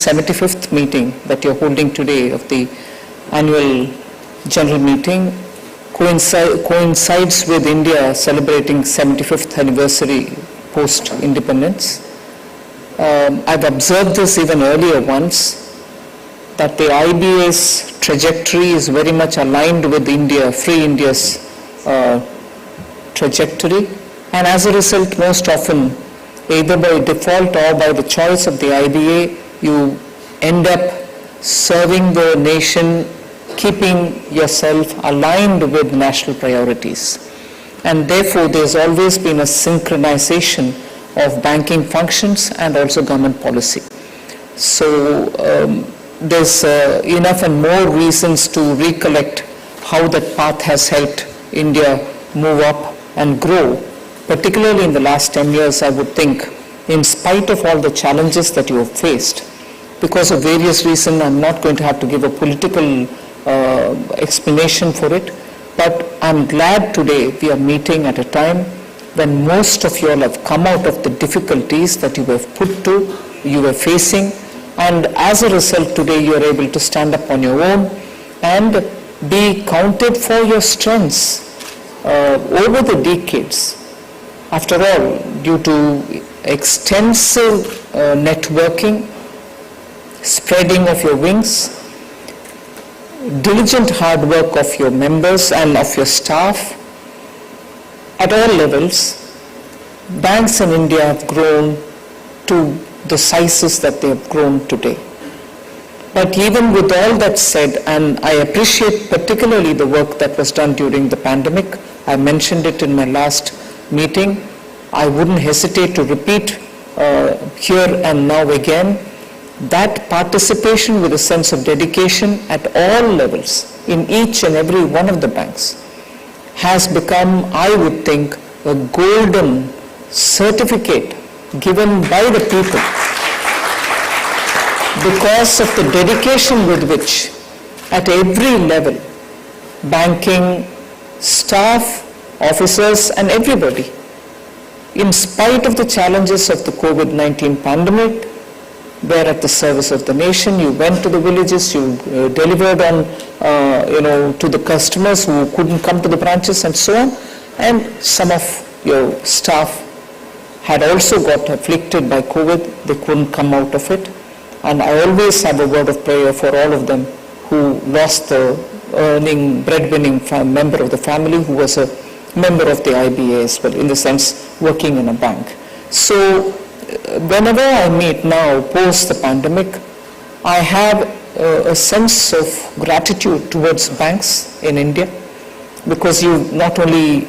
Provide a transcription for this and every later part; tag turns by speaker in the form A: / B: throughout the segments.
A: 75th meeting that you're holding today of the annual general meeting coincides with India celebrating 75th anniversary post-independence. I've observed this even earlier once, that the IBA's trajectory is very much aligned with Free India's trajectory, and as a result, most often, either by default or by the choice of the IBA, you end up serving the nation, keeping yourself aligned with national priorities. And therefore, there's always been a synchronization of banking functions and also government policy. So there's enough and more reasons to recollect how that path has helped India move up and grow, particularly in the last 10 years, I would think, in spite of all the challenges that you have faced. Because of various reasons, I'm not going to have to give a political explanation for it, but I'm glad today we are meeting at a time when most of you all have come out of the difficulties that you were facing, and as a result today you are able to stand up on your own and be counted for your strengths over the decades. After all, due to extensive networking, spreading of your wings, diligent hard work of your members and of your staff at all levels, banks in India have grown to the sizes that they have grown today. But even with all that said, and I appreciate particularly the work that was done during the pandemic, I mentioned it in my last meeting, I wouldn't hesitate to repeat here and now again, that participation with a sense of dedication at all levels in each and every one of the banks has become, I would think, a golden certificate given by the people because of the dedication with which at every level, banking, staff, officers and everybody, in spite of the challenges of the COVID-19 pandemic, were at the service of the nation. You went to the villages, you delivered on, to the customers who couldn't come to the branches and so on. And some of your staff had also got afflicted by COVID. They couldn't come out of it. And I always have a word of prayer for all of them who lost the breadwinning member of the family who was a member of the IBA as well, in the sense working in a bank. So whenever I meet now post the pandemic, I have a sense of gratitude towards banks in India because you not only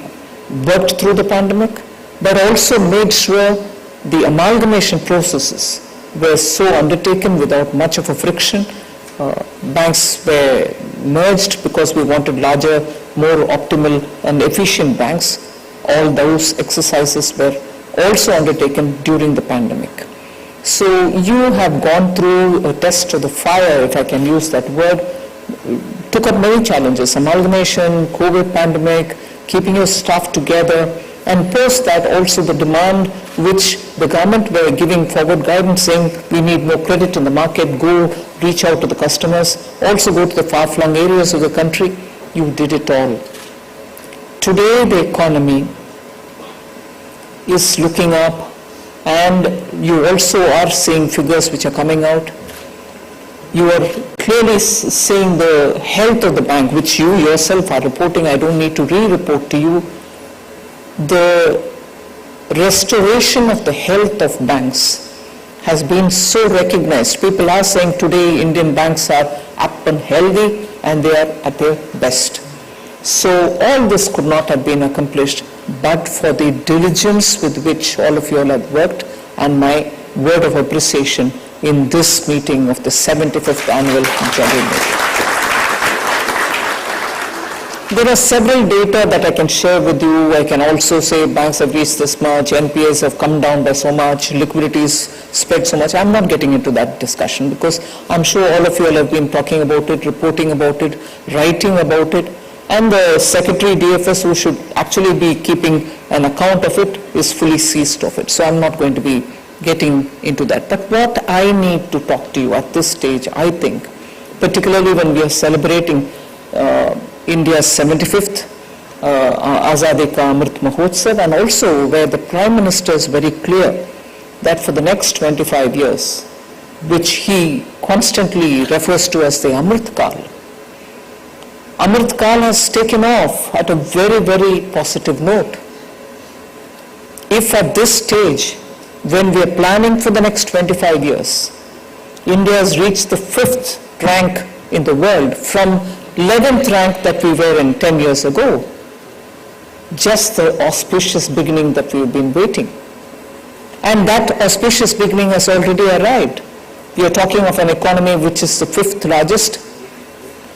A: worked through the pandemic but also made sure the amalgamation processes were so undertaken without much of a friction. Banks were merged because we wanted larger, more optimal and efficient banks. All those exercises were also undertaken during the pandemic. So you have gone through a test of the fire, if I can use that word, took up many challenges, amalgamation, COVID pandemic, keeping your staff together, and post that also the demand which the government were giving forward guidance saying we need more credit in the market, go reach out to the customers, also go to the far-flung areas of the country. You did it all. Today the economy is looking up, and you also are seeing figures which are coming out. You are clearly seeing the health of the bank, which you yourself are reporting. I don't need to re-report to you. The restoration of the health of banks has been so recognized. People are saying today Indian banks are up and healthy and they are at their best. So all this could not have been accomplished but for the diligence with which all of you all have worked, and my word of appreciation in this meeting of the 75th Annual General Meeting. There are several data that I can share with you. I can also say banks have reached this much, NPAs have come down by so much, liquidity is spread so much. I'm not getting into that discussion because I'm sure all of you all have been talking about it, reporting about it, writing about it. And the Secretary DFS, who should actually be keeping an account of it, is fully seized of it. So I'm not going to be getting into that. But what I need to talk to you at this stage, I think, particularly when we are celebrating India's 75th Azadi Ka Amrit Mahotsav, and also where the Prime Minister is very clear that for the next 25 years, which he constantly refers to as the Amrit Kal, Amrit Kal has taken off at a very, very positive note. If at this stage, when we are planning for the next 25 years, India has reached the 5th rank in the world from 11th rank that we were in 10 years ago, just the auspicious beginning that we've been waiting. And that auspicious beginning has already arrived. We are talking of an economy which is the 5th largest,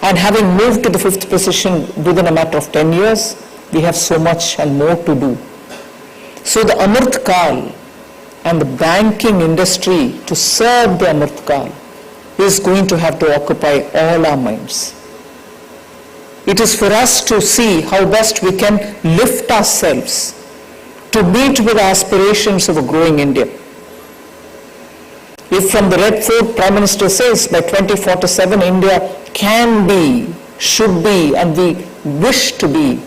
A: and having moved to the 5th position within a matter of 10 years, we have so much and more to do. So the Amrit Kal and the banking industry to serve the Amrit Kal is going to have to occupy all our minds. It is for us to see how best we can lift ourselves to meet with the aspirations of a growing India. If from the Red Fort, Prime Minister says by 2047 India can be, should be, and we wish to be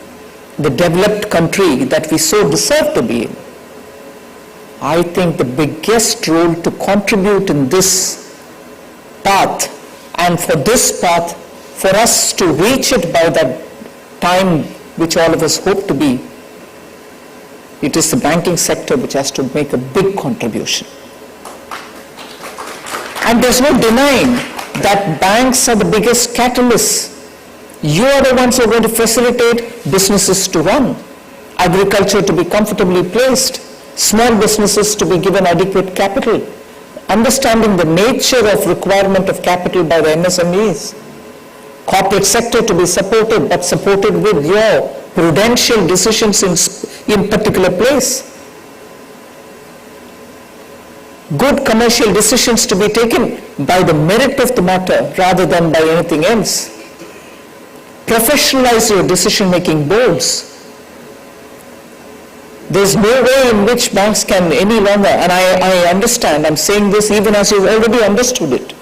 A: the developed country that we so deserve to be in, I think the biggest role to contribute in this path, and for this path, for us to reach it by that time which all of us hope to be, it is the banking sector which has to make a big contribution. And there's no denying that banks are the biggest catalysts. You are the ones who are going to facilitate businesses to run, agriculture to be comfortably placed, small businesses to be given adequate capital, understanding the nature of requirement of capital by the MSMEs, corporate sector to be supported, but supported with your prudential decisions in particular place. Good commercial decisions to be taken by the merit of the matter rather than by anything else. Professionalize your decision-making boards. There's no way in which banks can any longer, and I understand, I'm saying this even as you've already understood it.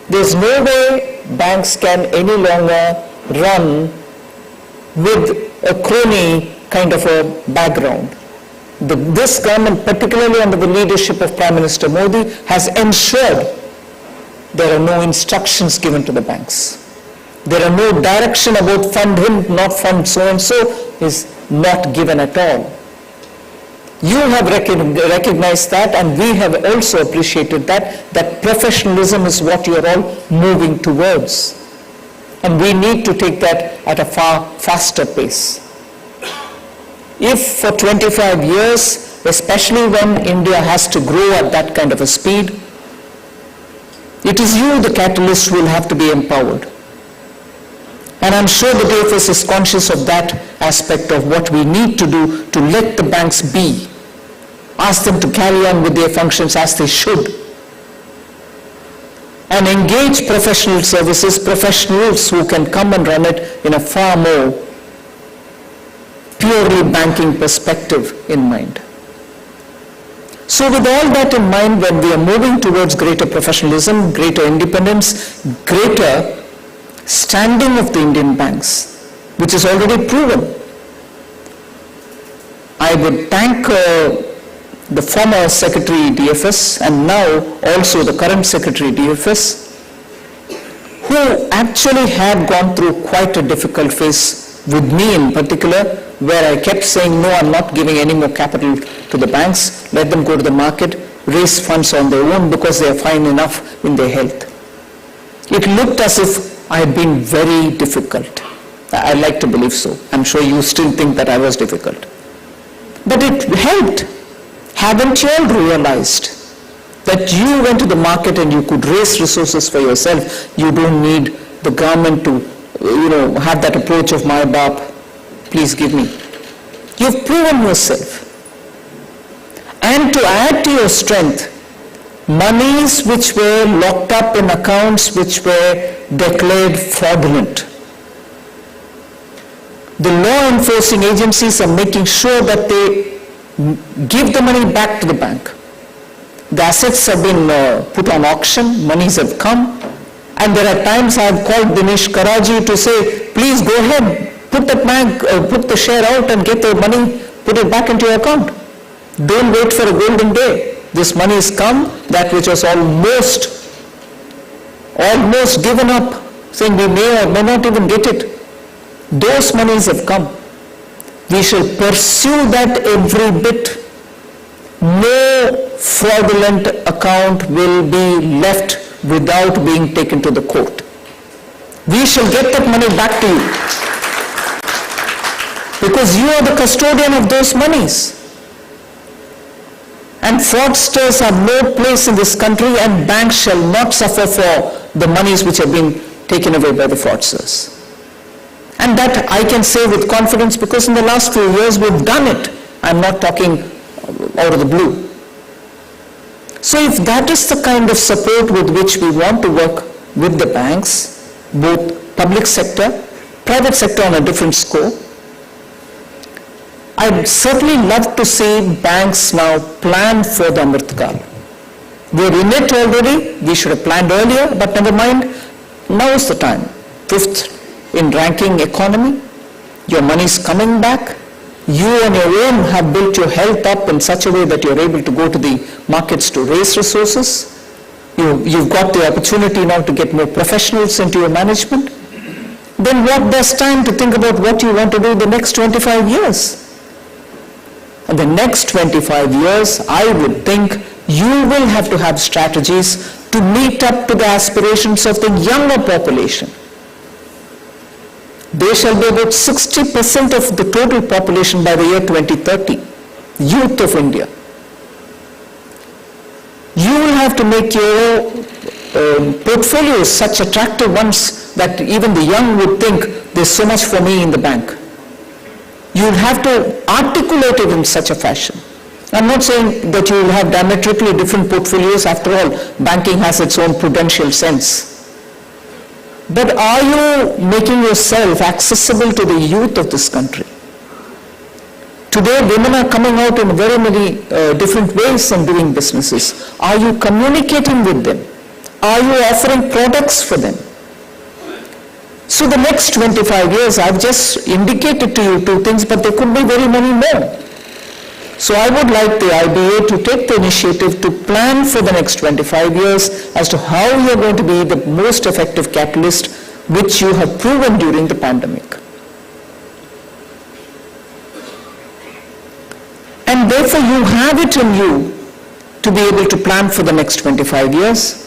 A: There's no way banks can any longer run with a crony kind of a background. This government, particularly under the leadership of Prime Minister Modi, has ensured there are no instructions given to the banks. There are no direction about fund him, not fund so-and-so is not given at all. You have recognized that, and we have also appreciated that professionalism is what you are all moving towards. And we need to take that at a far faster pace. If for 25 years, especially when India has to grow at that kind of a speed, it is you, the catalyst, who will have to be empowered. And I'm sure the DFS is conscious of that aspect of what we need to do to let the banks be. Ask them to carry on with their functions as they should. And engage professional services, professionals who can come and run it in a far more purely banking perspective in mind. So with all that in mind, when we are moving towards greater professionalism, greater independence, greater standing of the Indian banks, which is already proven, I would thank the former Secretary DFS and now also the current Secretary DFS, who actually had gone through quite a difficult phase with me in particular, where I kept saying, no, I'm not giving any more capital to the banks, let them go to the market, raise funds on their own because they are fine enough in their health. It looked as if I had been very difficult. I like to believe so. I'm sure you still think that I was difficult. But it helped. Haven't you all realized that you went to the market and you could raise resources for yourself? You don't need the government to, have that approach of my bap, please give me. You've proven yourself. And to add to your strength, monies which were locked up in accounts which were declared fraudulent. The law enforcing agencies are making sure that they give the money back to the bank. The assets have been put on auction, monies have come, and there are times I have called Dinesh Karaji to say, please go ahead, put the share out and get the money, put it back into your account. Don't wait for a golden day. This money has come, that which was almost given up, saying we may or may not even get it. Those monies have come. We shall pursue that every bit. No fraudulent account will be left without being taken to the court. We shall get that money back to you. Because you are the custodian of those monies. And fraudsters have no place in this country, and banks shall not suffer for the monies which have been taken away by the fraudsters. And that I can say with confidence because in the last few years we've done it. I'm not talking out of the blue. So if that is the kind of support with which we want to work with the banks, both public sector, private sector on a different scope, I'd certainly love to see banks now plan for the Amrit Kal. We're in it already, we should have planned earlier, but never mind, now is the time. 5th in ranking economy, your money is coming back, you on your own have built your health up in such a way that you're able to go to the markets to raise resources, you've got the opportunity now to get more professionals into your management, then what best time to think about what you want to do the next 25 years? And the next 25 years, I would think you will have to have strategies to meet up to the aspirations of the younger population. They shall be about 60% of the total population by the year 2030, youth of India. You will have to make your portfolios such attractive ones that even the young would think there's so much for me in the bank. You will have to articulate it in such a fashion. I'm not saying that you will have diametrically different portfolios. After all, banking has its own prudential sense. But are you making yourself accessible to the youth of this country? Today, women are coming out in very many different ways and doing businesses. Are you communicating with them? Are you offering products for them? So the next 25 years, I've just indicated to you 2 things, but there could be very many more. So I would like the IBA to take the initiative to plan for the next 25 years as to how you're going to be the most effective catalyst, which you have proven during the pandemic. And therefore you have it in you to be able to plan for the next 25 years.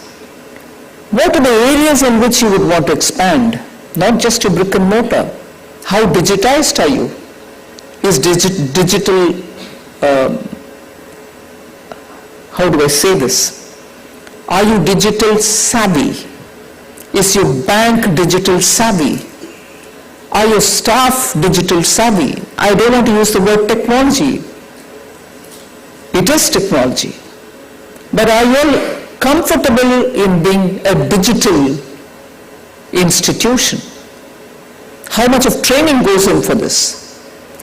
A: What are the areas in which you would want to expand? Not just your brick and mortar. How digitized are you? Is digital, how do I say this? Are you digital savvy? Is your bank digital savvy? Are your staff digital savvy? I don't want to use the word technology. It is technology. But are you all comfortable in being a digital institution? How much of training goes in for this?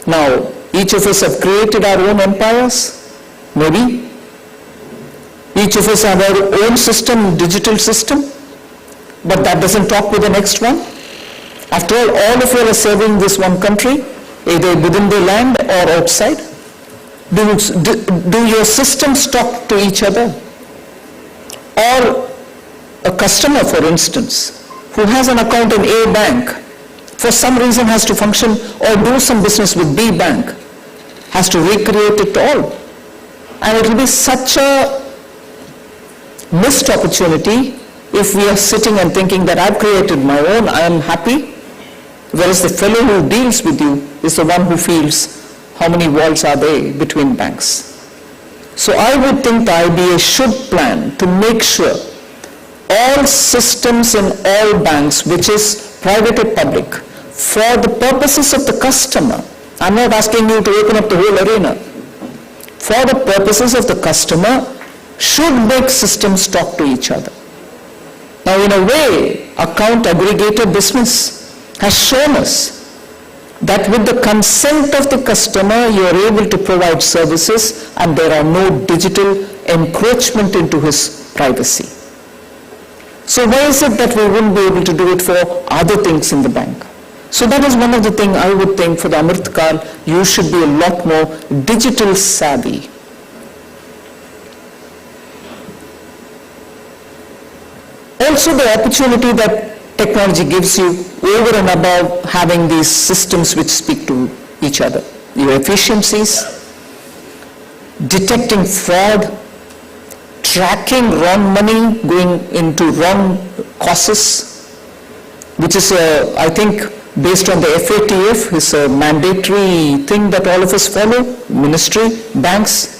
A: Now, each of us have created our own empires, maybe. Each of us have our own system, digital system, but that doesn't talk with the next one. After all of you are serving this one country, either within the land or outside. Do your systems talk to each other? Or a customer, for instance, who has an account in A bank, for some reason has to function or do some business with B bank, has to recreate it all. And it will be such a missed opportunity if we are sitting and thinking that I've created my own, I am happy, whereas the fellow who deals with you is the one who feels how many walls are there between banks. So I would think the IBA should plan to make sure all systems in all banks, which is private or public, for the purposes of the customer. I'm not asking you to open up the whole arena. For the purposes of the customer, should make systems talk to each other. Now, in a way, account aggregator business has shown us that with the consent of the customer, you are able to provide services and there are no digital encroachment into his privacy. So why is it that we wouldn't be able to do it for other things in the bank? So that is one of the things I would think for the Amrit Kal, you should be a lot more digital savvy. Also the opportunity that technology gives you over and above having these systems which speak to each other. Your efficiencies, detecting fraud, tracking wrong money going into wrong causes, which is, I think, based on the FATF, is a mandatory thing that all of us follow, ministry, banks.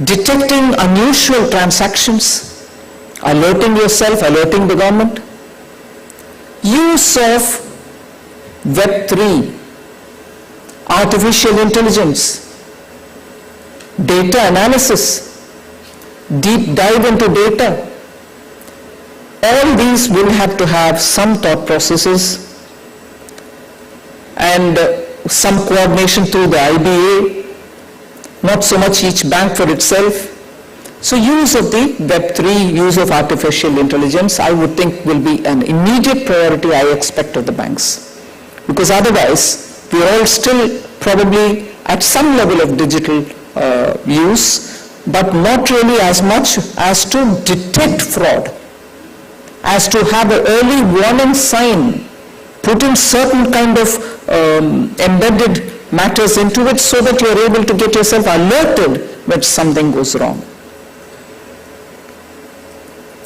A: Detecting unusual transactions, alerting yourself, alerting the government. Use of Web3, artificial intelligence, data analysis, deep dive into data. All these will have to have some thought processes and some coordination through the IBA, not so much each bank for itself. So use of the Web3, use of artificial intelligence, I would think will be an immediate priority I expect of the banks. Because otherwise, we are all still probably at some level of digital use, but not really as much as to detect fraud, as to have an early warning sign, put in certain kind of embedded matters into it so that you are able to get yourself alerted when something goes wrong.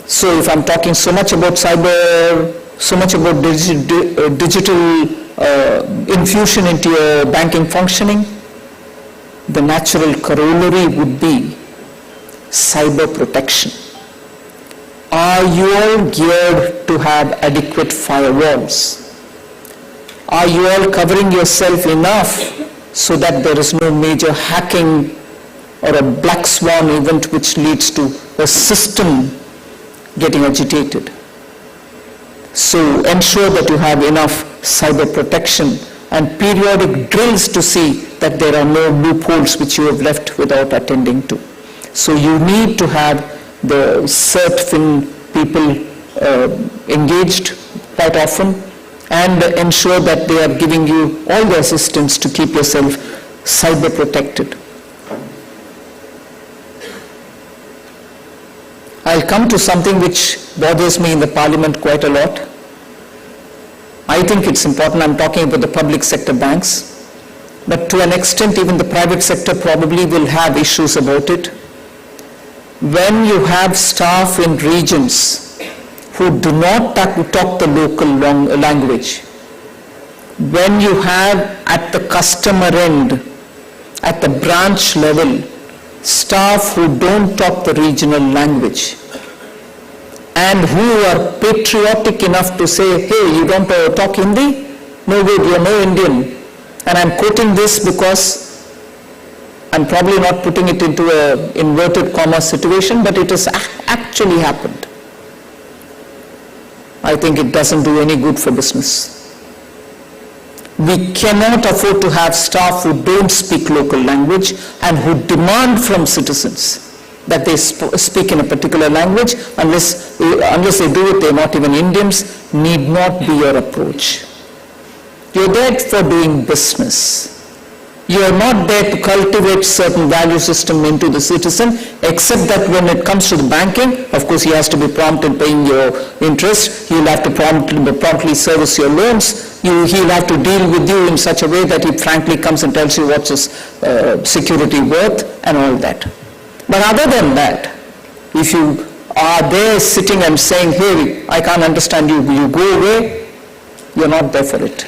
A: So if I'm talking so much about cyber, so much about digital infusion into your banking functioning, the natural corollary would be cyber protection. Are you all geared to have adequate firewalls? Are you all covering yourself enough so that there is no major hacking or a black swan event which leads to a system getting agitated? So ensure that you have enough cyber protection and periodic drills to see that there are no loopholes which you have left without attending to. So you need to have the CertFin people engaged quite often and ensure that they are giving you all the assistance to keep yourself cyber protected. I'll come to something which bothers me in the Parliament quite a lot. I think it's important. I'm talking about the public sector banks, but to an extent even the private sector probably will have issues about it. When you have staff in regions who do not talk the local language, when you have at the customer end, at the branch level, staff who don't talk the regional language and who are patriotic enough to say, hey, you don't talk Hindi? No good, you're no Indian. And I'm quoting this because I'm probably not putting it into an inverted comma situation, but it has actually happened. I think it doesn't do any good for business. We cannot afford to have staff who don't speak local language and who demand from citizens that they speak in a particular language. Unless they do it, they're not even Indians, need not be your approach. You're there for doing business. You are not there to cultivate certain value system into the citizen, except that when it comes to the banking, of course he has to be prompt in paying your interest, he'll have to promptly service your loans, he'll have to deal with you in such a way that he frankly comes and tells you what's his security worth and all that. But other than that, if you are there sitting and saying, hey, I can't understand you, will you go away? You're not there for it.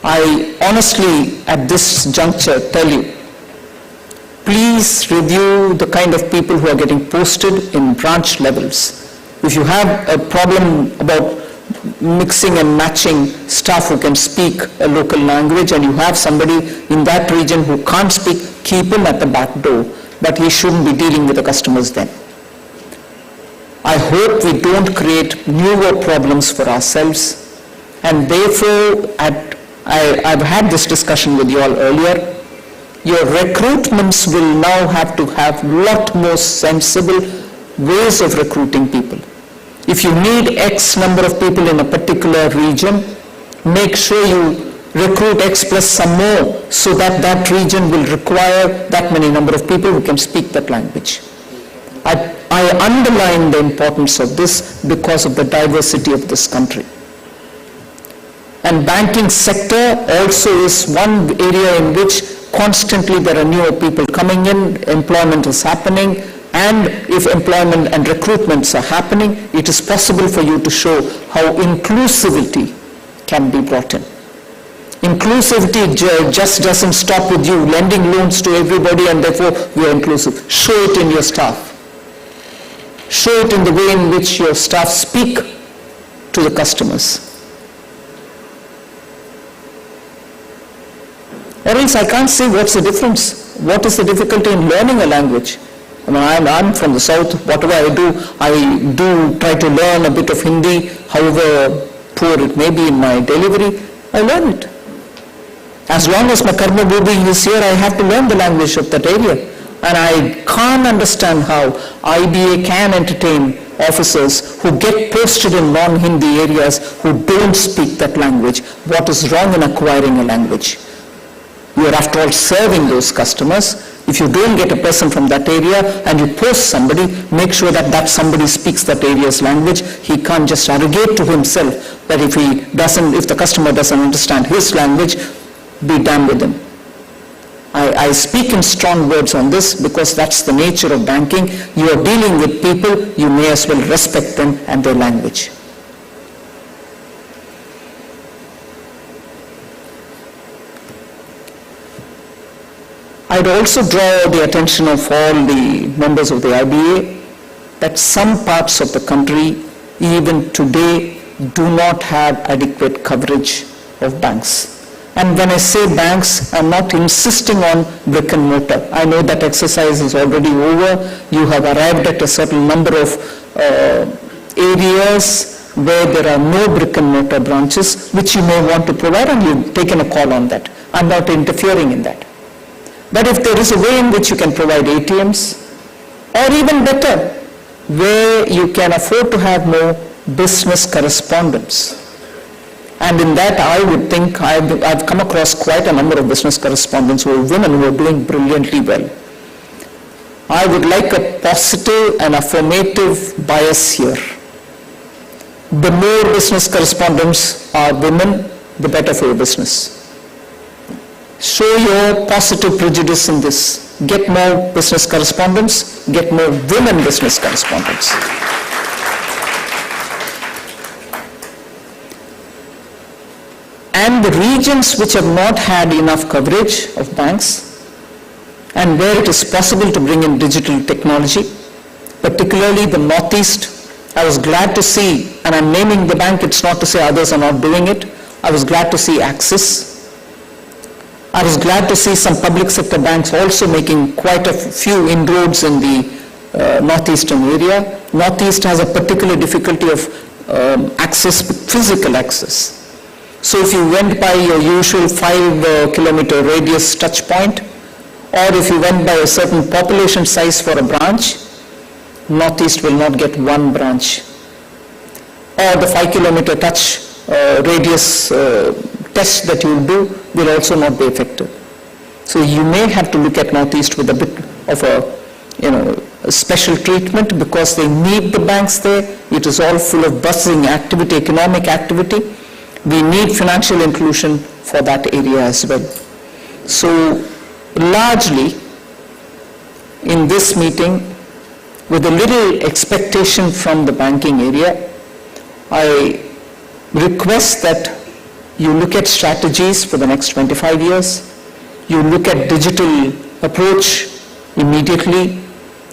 A: I honestly, at this juncture, tell you, please review the kind of people who are getting posted in branch levels. If you have a problem about mixing and matching staff who can speak a local language and you have somebody in that region who can't speak, keep him at the back door, but he shouldn't be dealing with the customers then. I hope we don't create newer problems for ourselves. And therefore, I've had this discussion with you all earlier, your recruitments will now have to have lot more sensible ways of recruiting people. If you need X number of people in a particular region, make sure you recruit X plus some more so that that region will require that many number of people who can speak that language. I underline the importance of this because of the diversity of this country. And banking sector also is one area in which constantly there are newer people coming in, employment is happening, and if employment and recruitments are happening, it is possible for you to show how inclusivity can be brought in. Inclusivity just doesn't stop with you lending loans to everybody and therefore we are inclusive. Show it in your staff. Show it in the way in which your staff speak to the customers. Or else I can't see what's the difference. What is the difficulty in learning a language? I mean, I'm from the south. Whatever I do try to learn a bit of Hindi, however poor it may be in my delivery, I learn it. As long as my karma bhubi is here, I have to learn the language of that area. And I can't understand how IBA can entertain officers who get posted in non-Hindi areas who don't speak that language. What is wrong in acquiring a language? You are after all serving those customers. If you don't get a person from that area and you post somebody, make sure that that somebody speaks that area's language. He can't just arrogate to himself that if the customer doesn't understand his language, be damned with him. I speak in strong words on this because that's the nature of banking. You are dealing with people, you may as well respect them and their language. I'd also draw the attention of all the members of the IBA that some parts of the country, even today, do not have adequate coverage of banks. And when I say banks, I'm not insisting on brick and mortar. I know that exercise is already over. You have arrived at a certain number of areas where there are no brick and mortar branches, which you may want to provide, and you've taken a call on that. I'm not interfering in that. But if there is a way in which you can provide ATMs, or even better, where you can afford to have more business correspondents. And in that, I would think I've come across quite a number of business correspondents who are women who are doing brilliantly well. I would like a positive and affirmative bias here. The more business correspondents are women, the better for your business. Show your positive prejudice in this. Get more business correspondents, get more women business correspondents. And the regions which have not had enough coverage of banks and where it is possible to bring in digital technology, particularly the Northeast, I was glad to see, and I'm naming the bank, it's not to say others are not doing it, I was glad to see Axis. I was glad to see some public sector banks also making quite a few inroads in the northeastern area. Northeast has a particular difficulty of access, physical access. So if you went by your usual 5-kilometer radius touch point, or if you went by a certain population size for a branch, Northeast will not get one branch. Or the 5-kilometer touch radius test that you do will also not be effective. So you may have to look at Northeast with a bit of a special treatment because they need the banks there. It is all full of bustling activity, economic activity. We need financial inclusion for that area as well. So largely in this meeting, with a little expectation from the banking area, I request that you look at strategies for the next 25 years. You look at digital approach immediately.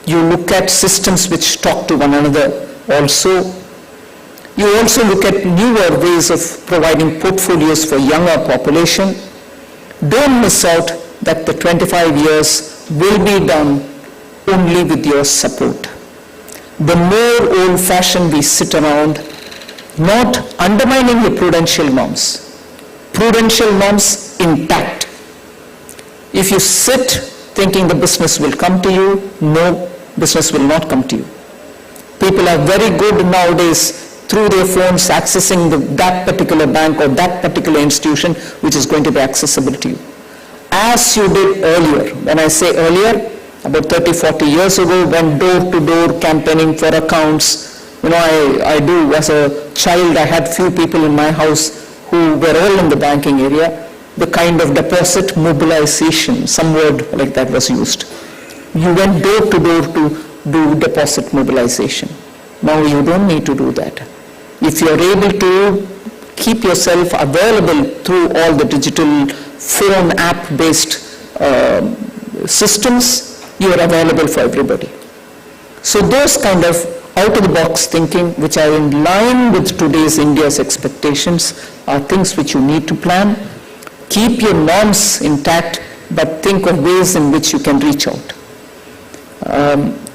A: You look at systems which talk to one another also. You also look at newer ways of providing portfolios for younger population. Don't miss out that the 25 years will be done only with your support. The more old-fashioned we sit around, not undermining the prudential norms. Prudential norms intact. If you sit thinking the business will come to you, no, business will not come to you. People are very good nowadays through their phones accessing that particular bank or that particular institution which is going to be accessible to you. As you did earlier, when I say earlier, about 30, 40 years ago, when door-to-door campaigning for accounts, I do, as a child, I had few people in my house who were all in the banking area. The kind of deposit mobilization, some word like that was used. You went door-to-door to do deposit mobilization. Now you don't need to do that. If you're able to keep yourself available through all the digital phone app-based systems, you are available for everybody. So those kind of out-of-the-box thinking, which are in line with today's India's expectations, are things which you need to plan. Keep your norms intact, but think of ways in which you can reach out.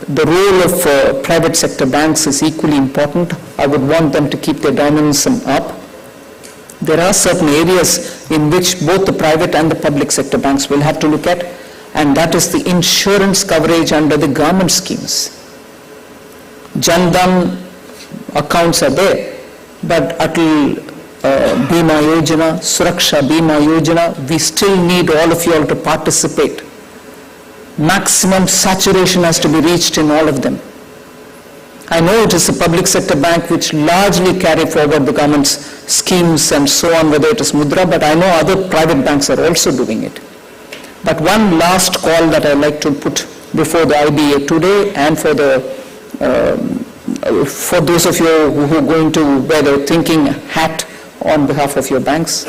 A: The role of private sector banks is equally important. I would want them to keep their dynamism up. There are certain areas in which both the private and the public sector banks will have to look at, and that is the insurance coverage under the government schemes. Jan Dhan accounts are there, but Atal Bima Yojana, Suraksha Bima Yojana, we still need all of you all to participate. Maximum saturation has to be reached in all of them. I know it is a public sector bank which largely carry forward the government's schemes and so on, whether it is Mudra, but I know other private banks are also doing it. But one last call that I'd like to put before the IBA today, and for those of you who are going to wear the thinking hat on behalf of your banks,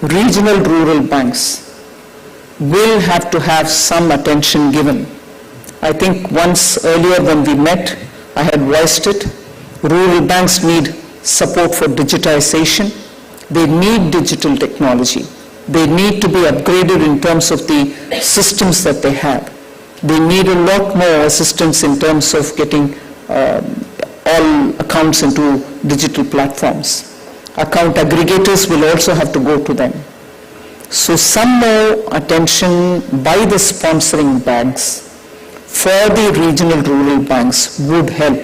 A: regional rural banks will have to have some attention given. I think once earlier when we met, I had voiced it. Rural banks need support for digitization. They need digital technology. They need to be upgraded in terms of the systems that they have. They need a lot more assistance in terms of getting all accounts into digital platforms. Account aggregators will also have to go to them. So some more attention by the sponsoring banks for the regional rural banks would help.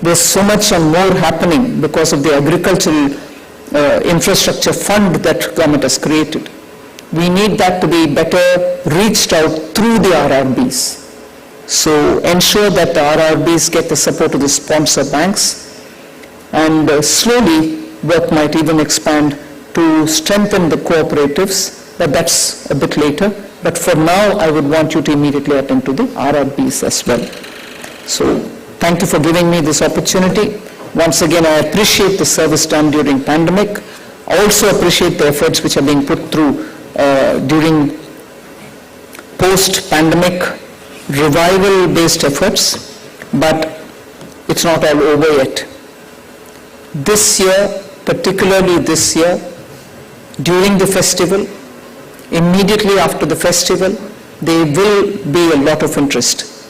A: There's so much and more happening because of the agricultural infrastructure fund that government has created. We need that to be better reached out through the RRBs. So ensure that the RRBs get the support of the sponsor banks, and slowly work might even expand to strengthen the cooperatives, but that's a bit later. But for now, I would want you to immediately attend to the RRBs as well. So thank you for giving me this opportunity. Once again, I appreciate the service done during pandemic. I also appreciate the efforts which are being put through during post-pandemic revival-based efforts, but it's not all over yet. This year, particularly this year, during the festival, immediately after the festival, there will be a lot of interest.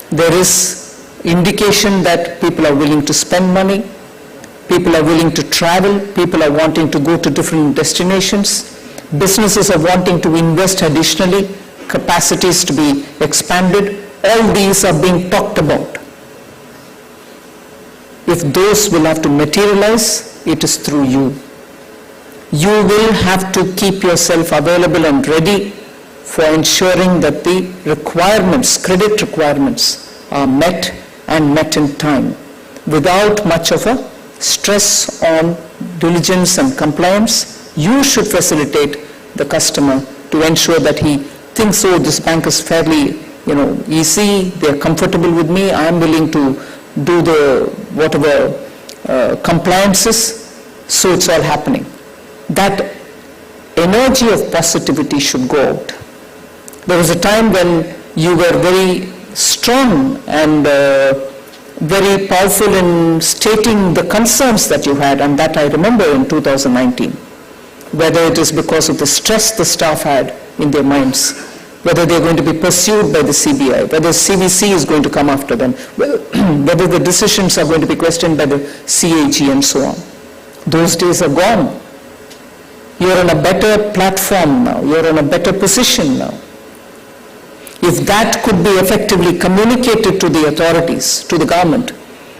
A: There is indication that people are willing to spend money, people are willing to travel, people are wanting to go to different destinations, businesses are wanting to invest additionally, capacities to be expanded. All these are being talked about. If those will have to materialize, it is through you. You will have to keep yourself available and ready for ensuring that the requirements, credit requirements, are met and met in time without much of a stress on diligence and compliance. You should facilitate the customer to ensure that he thinks, oh, this bank is fairly, easy, they're comfortable with me, I'm willing to do the whatever compliances, so it's all happening. That energy of positivity should go out. There was a time when you were very strong and very powerful in stating the concerns that you had, and that I remember in 2019. Whether it is because of the stress the staff had in their minds, whether they're going to be pursued by the CBI, whether CVC is going to come after them, whether the decisions are going to be questioned by the CAG and so on. Those days are gone. You're on a better platform now. You're in a better position now. If that could be effectively communicated to the authorities, to the government,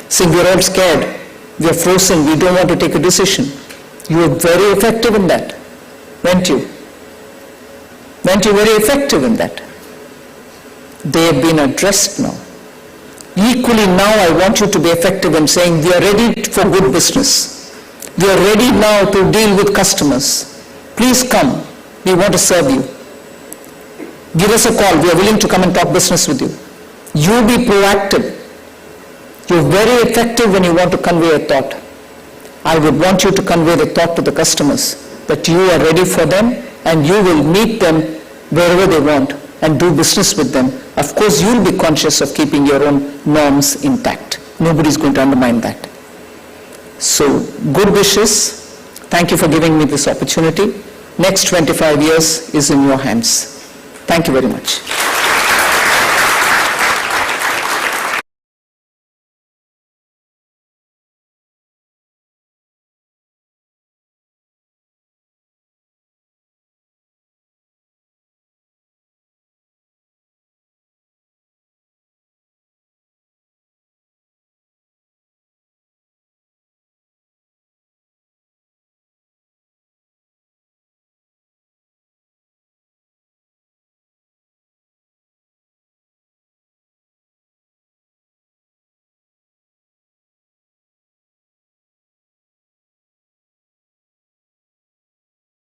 A: saying we're all scared, we're frozen, we don't want to take a decision. You were very effective in that, weren't you? Weren't you very effective in that? They have been addressed now. Equally now I want you to be effective in saying we are ready for good business. We are ready now to deal with customers. Please come, we want to serve you. Give us a call, we are willing to come and talk business with you. You be proactive. You're very effective when you want to convey a thought. I would want you to convey the thought to the customers that you are ready for them and you will meet them wherever they want and do business with them. Of course, you'll be conscious of keeping your own norms intact. Nobody's going to undermine that. So, good wishes. Thank you for giving me this opportunity. Next 25 years is in your hands. Thank you very much.